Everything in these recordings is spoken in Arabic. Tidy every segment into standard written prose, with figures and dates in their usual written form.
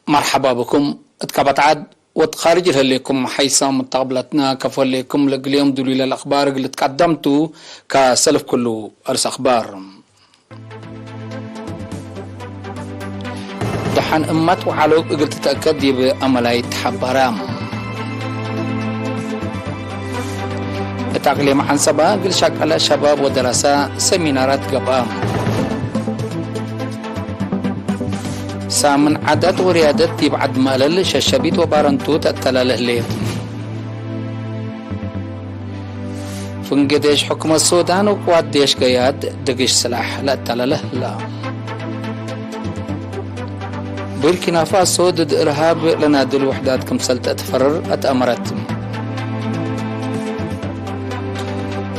مرحبا بكم اتكبت عاد وتخارج لكم حيثم طابلتنا كفل لكم اليوم دليل الأخبار اللي تقدمتوا كسلف كله أرس أخبار دحان أمت وعلوك قلت تتأكد بأملاي تحبرام التعليم عن سبا قل شكل شباب ودراسة سمينارات قبام سامن عدد وريادة تبعد مالل ششبيت وبارنتو تتلاله ليه فنقديش حكم السودان وقوات ديش قياد دقيش سلاح لا تلاله لا بوركينا فاسو ضد إرهاب لنادي الوحدات كمسلت أتفرر أتأمرت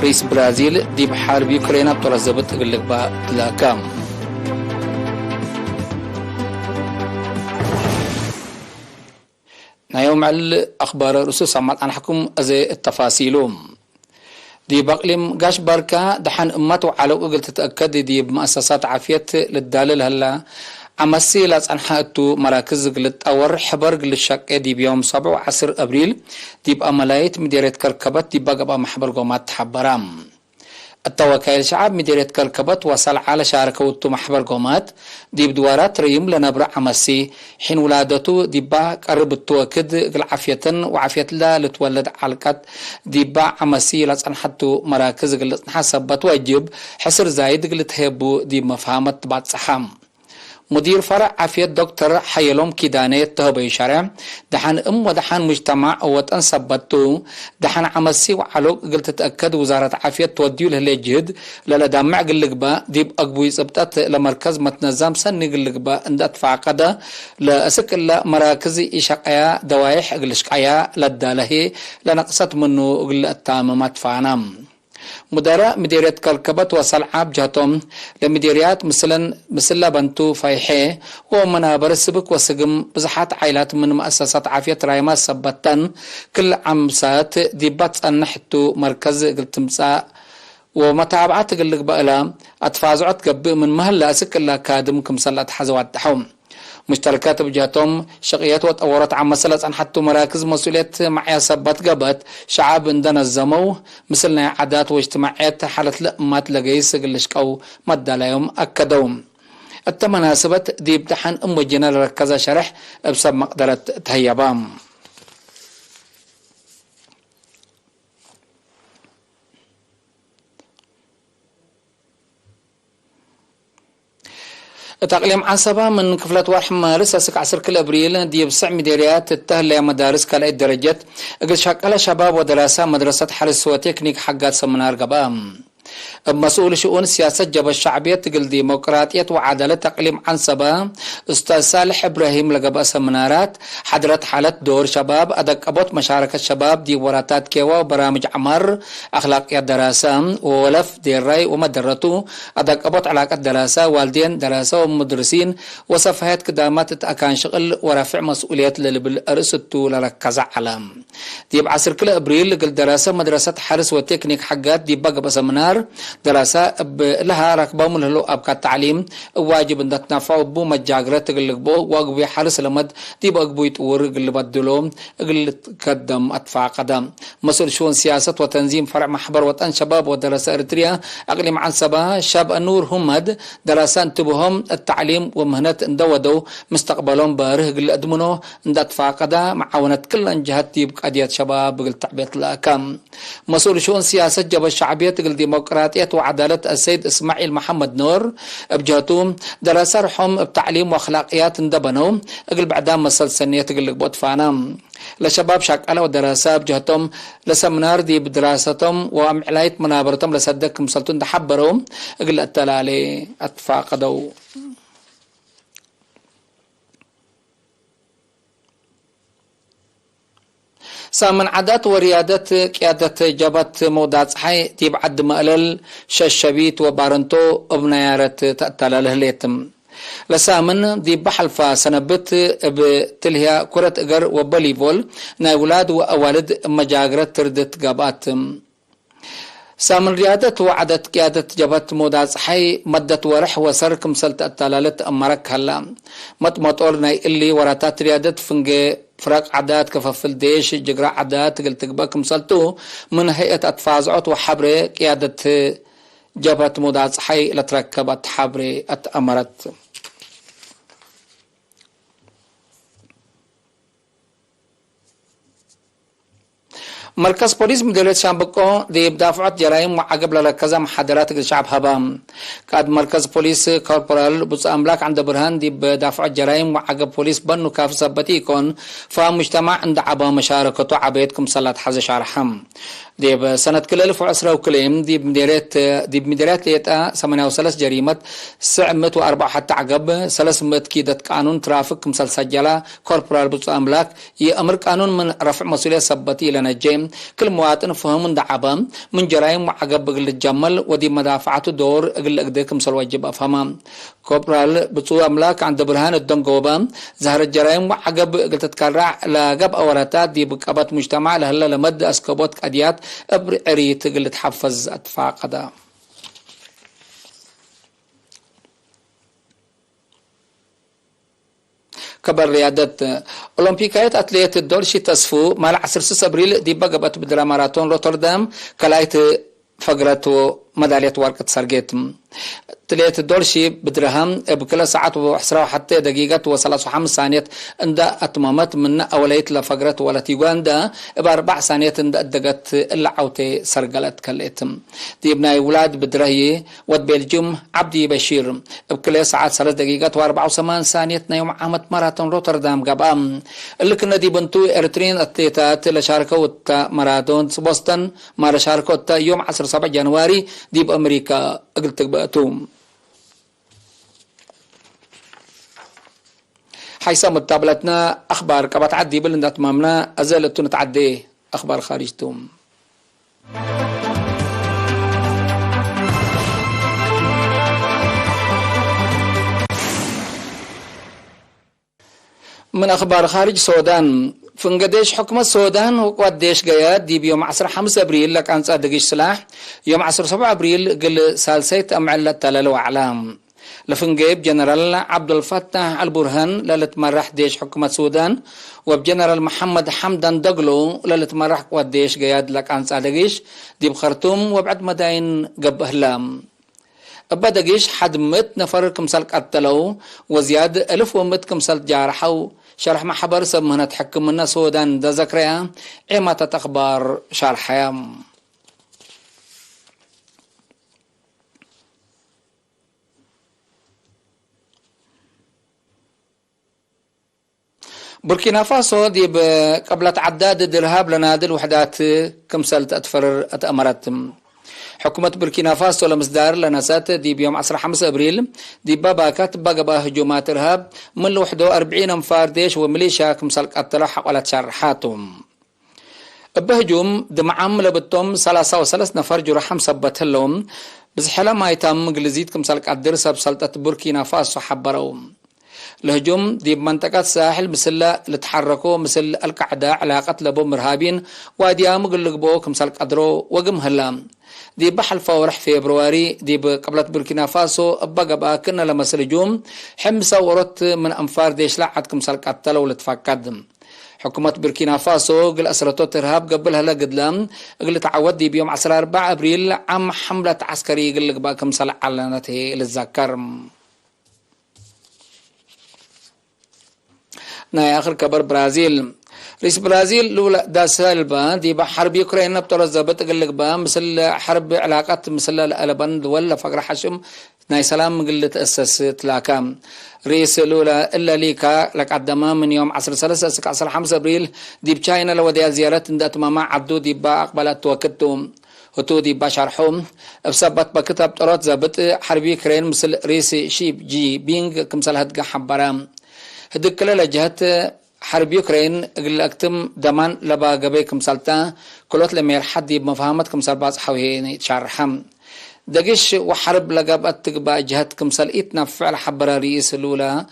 رئيس برازيل دي بحرب يوكرين بترزبت اقلق با تلاكام نايوم على الأخبار رسوس عمال أنا حكم أزي التفاصيلهم دي بقلم قاش باركا دحان أماتو على قلت تتأكد دي بمؤسسات عافية للدالل هلا عمسي لاس أنحاءتو مراكز قلت أور حبر قلت شاك دي بيوم 17 أبريل دي بأملايت مديرة كركبت دي بقى محبر قومات حبرام التوكيل شعب مديرية كركبت وصل على شاركوتو محبر قومات دي بدوارات ريم لنبرع عمسي حين ولادته دي با قرب التوكد عافية وعافية لا لتولد علقات دي با عمسي لصن حتو مراكز قلت حسبت واجب حسر زايد قلت هيبو دي مفهمة بعد صحام مدير فرع عافية دكتور حيلوم كيداني تهبي شرع دحان ودحان مجتمع وطن سبتو دحان عمسي وعلوق قلت تأكد وزارة عافية توديو له جهد للدامع قلقبا ديب أقبوي سبتات لمركز متنظم سن قلقبا اند اتفاقدا لأسك مراكز إشاقيا دوايح قلشقيا لداله لنقصت منه قل التاممات فانام مدراء مديرية كركبت وصل عاب جاتهم لمديريات مثلا بنتو فايحي ومنابر السبك وسقم بزحات عائلات من مؤسسات عافية رايما سبتن كل عمسات ديبات النحتو مركز قلتمساء ومتابعات قلق بقلا اتفازعت قبئ من مهلا اسك الله كادم كمسلات حزوات دحوم مشتركات بجاتهم شقيات وتطورت عن مسألة أن حتى مراكز مسؤولية معي سبت قبت شعب عندنا الزمو مثلنا عادات واجتماعات حالة لقمات لقيس قلشكو مدى لهم أكدوم التمناسبة دي بتحن وجينا لركزة شرح بسبب مقدرة تهيبام تقليم عن سبا من كفلة واحد مارس أسك 10 أبريل دي بسع مديريات تتهل مدارس كلا درجات اقل شاكلا شباب ودراسة مدرسة حرس وتكنيك حقات سمنار قبام مسؤول شؤون السياسة جبهة الشعبية تقل ديمقراطية وعدالة تقليم عن سبا أستاذ صالح إبراهيم لقبا سمنارات حضرت حالة دور شباب أدك أبوت مشاركة الشباب دي وراتات كيوا وبرامج عمر أخلاقيات دراسة وولف دي الرأي ومدرته أدك أبوت علاقة دراسة والدين دراسة ومدرسين وصفحات كدامات أكان شغل ورفع مسؤوليات للأرسطو لركز علام دي بعصر كل أبريل قل دراسة مدرسة حرس وتكنيك حقات دي بقى سمنار دراسة لها ركبهم له أبقى التعليم واجب أن تنفعوا بو مجاجرة تقلق بو واقبي حرس لمد دي بقبو يتور قل بدلوم قل قدم أدفع قدم مسؤول شؤون سياسة وتنظيم فرع محبر وطن شباب ودراسة إريتريا أقليم عن سبا شاب النور همد دراسة انتبهم التعليم ومهنة اندودوا مستقبلهم باره قل أدمنو اند أدفع قدم معاونة كل انجهات دي بقادية شباب قل تعبية الأكام مسؤول شؤون سياسة جبهة الشعبية قل ديمقراطية وعدالة السيد إسماعيل محمد نور بجهتهم دراسة رحم بتعليم واخلاقيات اندبنوا اقل بعدها مسل سنية تقلق بوت فانا لشباب شاكالة ودراسة بجهتهم لسمنار دي بدراستهم وعلاية منابرتهم لصدق مسلتون تحبروا اقل التلالي اتفاقدوا سامن عادات وريادة قيادة جبت مودات حي تبعد مقلل ششبيت وبارنتو ابنيارة تأتلال ليتم لسامن دي بحلفة سنبت بتلهيا كرة اقر وبوليفول ناولاد وأوالد مجاقرة تردت قابات سامن ريادة وعدت قيادة جبهة موداز حي مدة ورح وسرك مسلت التلالت أمرك هلا مطورنا اللي وراتات ريادة فنجي فرق عدات كففل ديش جقرا عدات قلت بك مسلتو من هيئة أتفازعت وحبري قيادة جبهة موداز حي لتركبت حبري أتأمرت. مركز بوليس مديرية شامبكو دي بدافعات جرائم وعقب لكذا محاضرات الشعب هبام كاد مركز بوليس كوربورال بص أملاك عند برهان دي بدافعات جرائم وعقب بوليس بنو كاف سبتيكون فمجتمع عند عبا مشاركته عبيتكم صلاة حز شارحم دي بسنة كل 2010 دي بمديريات ليتا 83 جريمة 904 حتى عقب 300 كيدة قانون ترافيك مسل سجلة كوربورال بص أملاك يأمر قانون من رفع مسؤولية سبتي لنجيم كل مواطن فهم دعبا من جرائم وعقب بقل الجمل ودي مدافعته دور اقل اقديكم سل واجب افهمام كوبرال بصو املاك عند برهان الدنقوبا ظهر الجرائم وعقب قلت تتكرع لقب اوراتات دي بقبات مجتمع لهلا لمد اسكبوت قديات ابر عريت قل تحفز اتفاق دا كبر رياضة أولمبيكايات أتليت الدولشي تصفو مال 10 أبريل دي بقبت بدرا ماراثون روتردام كلايت فقرته مدالية ورقة سرقيتم تليت الدولشي بدرهم بكل ساعات وحسرة حتى دقيقة و35 ثانية عند أتمامت من أوليت لفقرة ولا تيواندا ب4 ثانية عند أدقت اللعوتي سرقلت كليتم دي ابناي ولاد بدرهي ود بلجيوم عبدي بشير بكل ساعات 3 دقيقة و84 ثانية يوم عامة ماراثون روتردام قبام اللي كنا دي بنتو إرترين أتليتات لشاركوا ماراثون بوسطن ما شاركوا يوم 17 جنواري دي بأمريكا قلت بقتوم حيث متابلتنا أخبار كبت عدي بلند أتمامنا أزالت نتعدي أخبار خارجتهم من أخبار خارج السودان فنقديش حكم السودان وقديش قياد دي بيوم 15 أبريل لك أنت أدقيش سلاح يوم 17 أبريل قل سالسيت أمعلة تلالو أعلام لفنجيب جنرال عبد الفتاح البرهان للتمرح ديش حكومة السودان وبجنرال محمد حمدان دقلو للتمرح قديش قياد لك أنت أدقيش دي بخرطوم وبعد مداين قب أهلام أبدقيش حد مت نفر كمسال قتلو وزياد 1000 ومت كمسال جارحو شرح ما حبر سمهنا تحكم الناس سودان دا ذكريا عمة أخبار شرحيا بوركينا فاسو دي قبل تعداد الإرهاب لنادي الوحدات كمسال تأتفر أتأمرت حكومة بوركينا فاسو لمصدر لنسات دي بيوم 15 أبريل دي بابا كاتب بقى هجومات إرهاب من 41 انفار ديش وميليشيا كمسال قتلوا حوالي شرحاتهم بهجوم دمعم لبتهم 33 نفر جرحهم سبت لهم بزحلا ما يتم جلزيد كمسال قدر سلطة بوركينا فاسو حبرهم الهجوم دي بمنطقة الساحل مثل لتحركوا مثل القاعدة على قتل بوم إرهابيين واديام قلقبوا كمسال قدروا وقم هلام دي بحل فورح في فبراير دي قبلة بوركينا فاسو بقى كنا لما سلجوم حمسة ورت من أنفار ديش لعت كمسال قتل ولتفقد حكومة بوركينا فاسو قل أسرتوت إرهاب قبلها لقدلام قل تعود دي بيوم 14 أبريل عم حملة عسكري قل بقى كمسال علنته للذكر نهاية آخر كبر برازيل رئيس برازيل لولا دا سالبا دي بحرب يوكرين بطول زبط قلق با مثل حرب علاقات مثل الألبان ولا فقر حشم ناي سلام قلة أساس تلاكام رئيس لولا إلا ليكا لك عدما من يوم 15 أبريل دي بشاينا لو دي زيارات اندات ماما عبدو دي با أقبلت وكتهم هتو دي بشرحهم بسبت بكتب طرات زبط حرب يوكرين مثل رئيس شيب جي بينغ كمثل هدقا حبرام هدك كلا جهة حرب يوكرين قل أكتم دمان لبا قبي كمسالتا كلوت لمير حد بمفاهمة كمسال باز حوهين تشارحم دقش وحرب لقبت تقبا جهة كمسال إتنا فعل حبر رئيس الأولى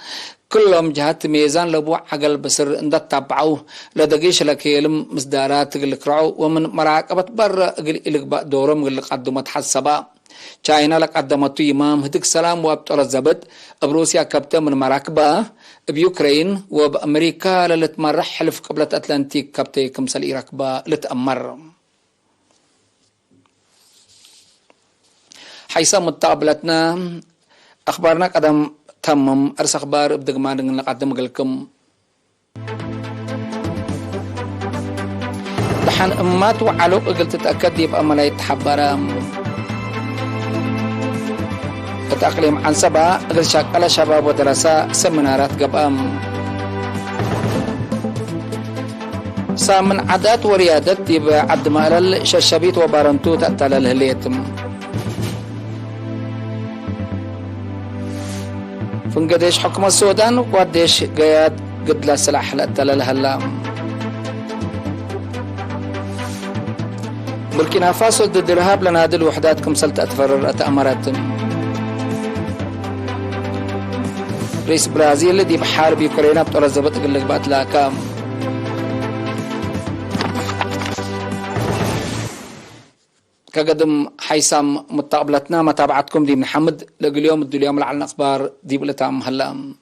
كلهم جهات ميزان لبو عقل بسر اندت تابعوه لدقيش لكيلم مصدارات قلقرعو ومن مراقبة برا قلق دورم قلق قدمت حسبا چاينا لك قدمتو إمام هدك سلام وابطل الزبد بروسيا كبتة من مراقبة بيوكرين وبأمريكا للتمرح حلف قبلة أتلانتيك كبتة كمسال إراكبا لتأمر حيث متقابلتنا أخبارنا قدم تمم أرس أخبار بدقمان نقدم لكم دحان أمات وعلو قلت تتأكد يبقى ملاي تحبرا تأقليم عن سبا غير شاكل شباب ودراسة سمنارات قبام سامن عادات وريادات يبقى عبد مالل ششبيت وبارنتو تأتال الهليتم فنقديش حكم السودان وقديش قياد قد لا سلاح لأتلال هلام بوركينا فاسو ضد الإرهاب لنادي الوحدات كمسلت أتفرر أتأمرات رئيس برازيل دي بحارب يوكرينا بطول الزبط قلق بات لاكام كقدم حيسام متقابلتنا متابعتكم دي محمد لقى اليوم اليوم على الأخبار دي بلتام هلام